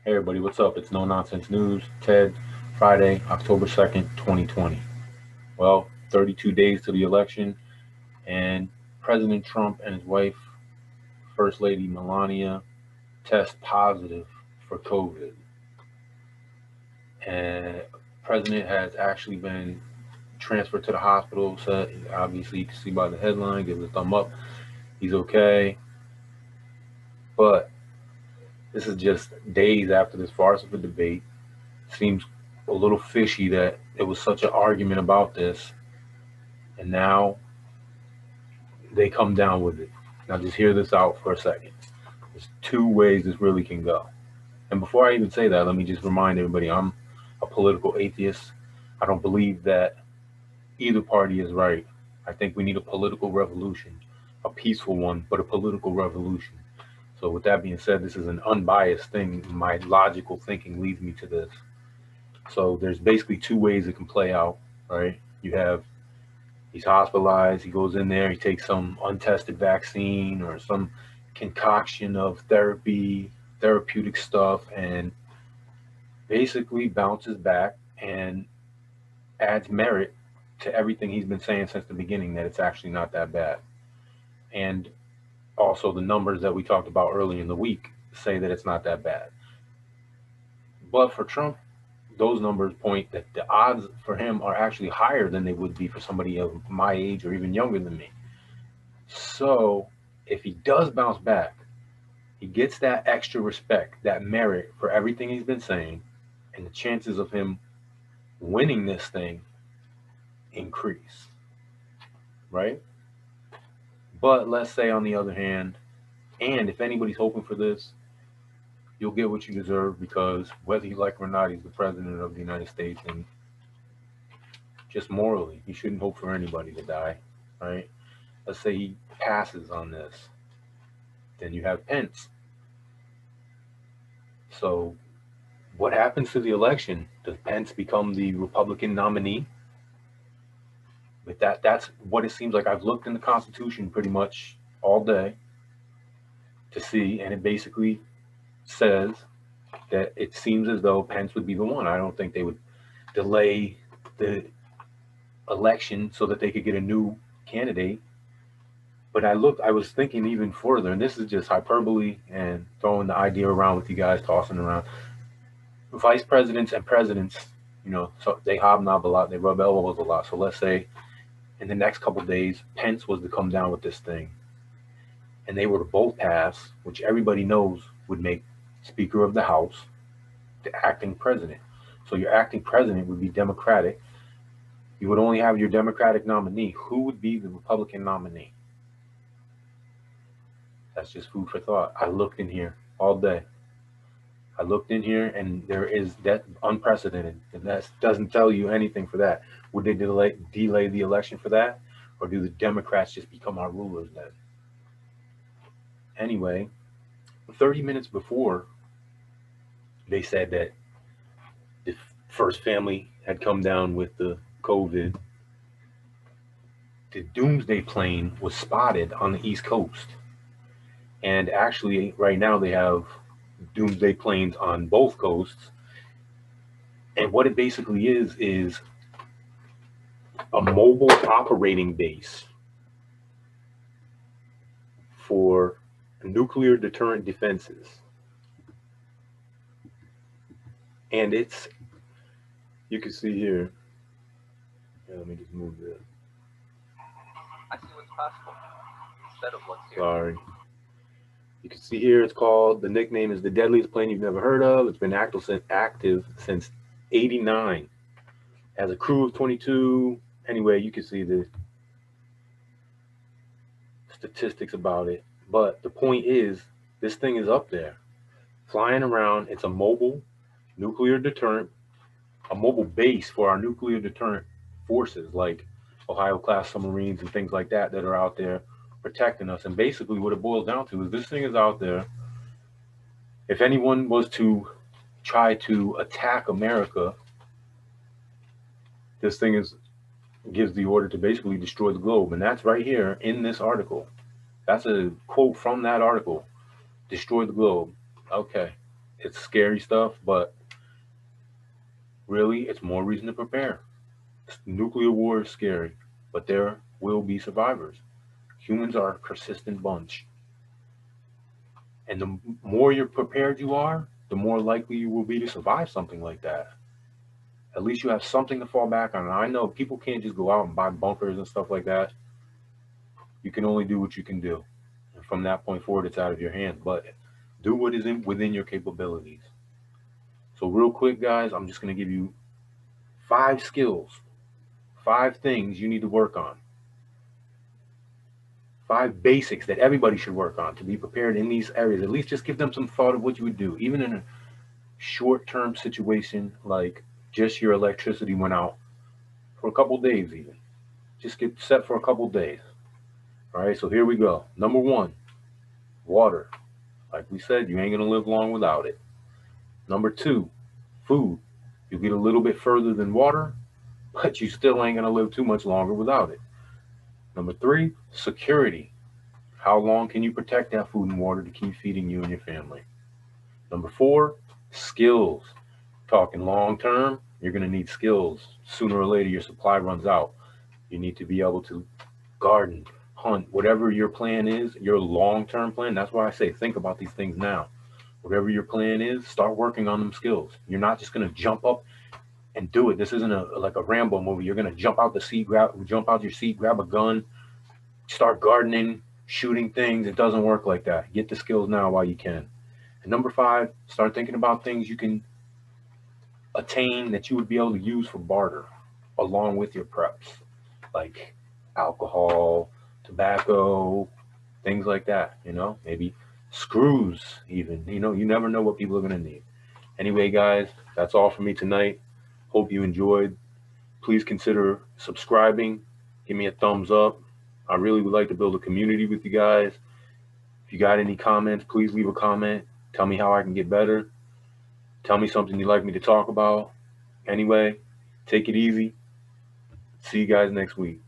Hey everybody, what's up? It's No Nonsense News. Ted, Friday, October 2nd, 2020. Well, 32 days to the election, and President Trump and his wife, First Lady Melania, test positive for COVID. And President has actually been transferred to the hospital. So obviously, you can see by the headline, give it a thumb up. He's okay. But this is just days after this farce of a debate. Seems a little fishy that there was such an argument about this, and now they come down with it. Now, just hear this out for a second. There's two ways this really can go. And before I even say that, let me just remind everybody I'm a political atheist. I don't believe that either party is right. I think we need a political revolution, a peaceful one, but a political revolution. So, with that being said, this is an unbiased thing. My logical thinking leads me to this. So, there's basically two ways it can play out, right? You have he's hospitalized. He goes in there. He takes some untested vaccine or some concoction of therapeutic stuff, and basically bounces back and adds merit to everything he's been saying since the beginning that it's actually not that bad. And also, the numbers that we talked about early in the week say that it's not that bad. But for Trump, those numbers point that the odds for him are actually higher than they would be for somebody of my age or even younger than me. So if he does bounce back, he gets that extra respect, that merit for everything he's been saying, and the chances of him winning this thing increase, right? But let's say, on the other hand, and if anybody's hoping for this, you'll get what you deserve because whether you like it or not, he's the president of the United States, and just morally, you shouldn't hope for anybody to die, right? Let's say he passes on this, then you have Pence. So what happens to the election? Does Pence become the Republican nominee? With that's what it seems like. I've looked in the Constitution pretty much all day to see, and it basically says that it seems as though Pence would be the one. I don't think they would delay the election so that they could get a new candidate. But I was thinking even further, and this is just hyperbole and throwing the idea around with you guys, tossing around. Vice presidents and presidents, so they hobnob a lot, they rub elbows a lot. So let's say in the next couple of days, Pence was to come down with this thing, and they were to both pass, which everybody knows would make Speaker of the House the acting president. So your acting president would be Democratic. You would only have your Democratic nominee. Who would be the Republican nominee? That's just food for thought. I looked in here all day. I looked in here, and there is that unprecedented, and that doesn't tell you anything for that. Would they delay the election for that, or do the Democrats just become our rulers then? Anyway, 30 minutes before, they said that the first family had come down with the COVID. The doomsday plane was spotted on the East Coast, and actually, right now they have doomsday planes on both coasts. And what it basically is a mobile operating base for nuclear deterrent defenses. And you can see here. Yeah, let me just move this. I see what's possible instead of what's here. Sorry. You can see here, it's called, the nickname is the deadliest plane you've never heard of. It's been active since '89. Has a crew of 22. Anyway, you can see the statistics about it. But the point is, this thing is up there, flying around. It's a mobile nuclear deterrent, a mobile base for our nuclear deterrent forces, like Ohio class submarines and things like that are out there protecting us. And basically, what it boils down to is this thing is out there. If anyone was to try to attack America, this thing gives the order to basically destroy the globe. And that's right here in this article. That's a quote from that article. Destroy the globe. Okay. It's scary stuff, but really, it's more reason to prepare. Nuclear war is scary, but there will be survivors. Humans are a persistent bunch. And the more you're prepared you are, the more likely you will be to survive something like that. At least you have something to fall back on. And I know people can't just go out and buy bunkers and stuff like that. You can only do what you can do. And from that point forward, it's out of your hands. But do what is within your capabilities. So, real quick, guys, I'm just going to give you 5 skills, 5 things you need to work on, 5 basics that everybody should work on to be prepared in these areas. At least just give them some thought of what you would do, even in a short term situation like just your electricity went out for a couple days, even. Just get set for a couple days. All right, so here we go. Number 1, water. Like we said, you ain't going to live long without it. Number 2, food. You get a little bit further than water, but you still ain't going to live too much longer without it. Number 3, security. How long can you protect that food and water to keep feeding you and your family? Number 4, skills. Talking long term, you're going to need skills. Sooner or later, your supply runs out. You need to be able to garden, hunt, whatever your plan is, your long term plan. That's why I say think about these things now. Whatever your plan is, start working on them skills. You're not just going to jump up and do it. This isn't like a Rambo movie. You're going to jump out the seat, jump out your seat, grab a gun, start gardening, shooting things. It doesn't work like that. Get the skills now while you can. And number 5, start thinking about things you can attain that you would be able to use for barter along with your preps, like alcohol, tobacco, things like that, maybe screws even, you never know what people are going to need. Anyway, guys, that's all for me tonight. Hope you enjoyed. Please consider subscribing. Give me a thumbs up. I really would like to build a community with you guys. If you got any comments, please leave a comment. Tell me how I can get better. Tell me something you'd like me to talk about. Anyway, take it easy. See you guys next week.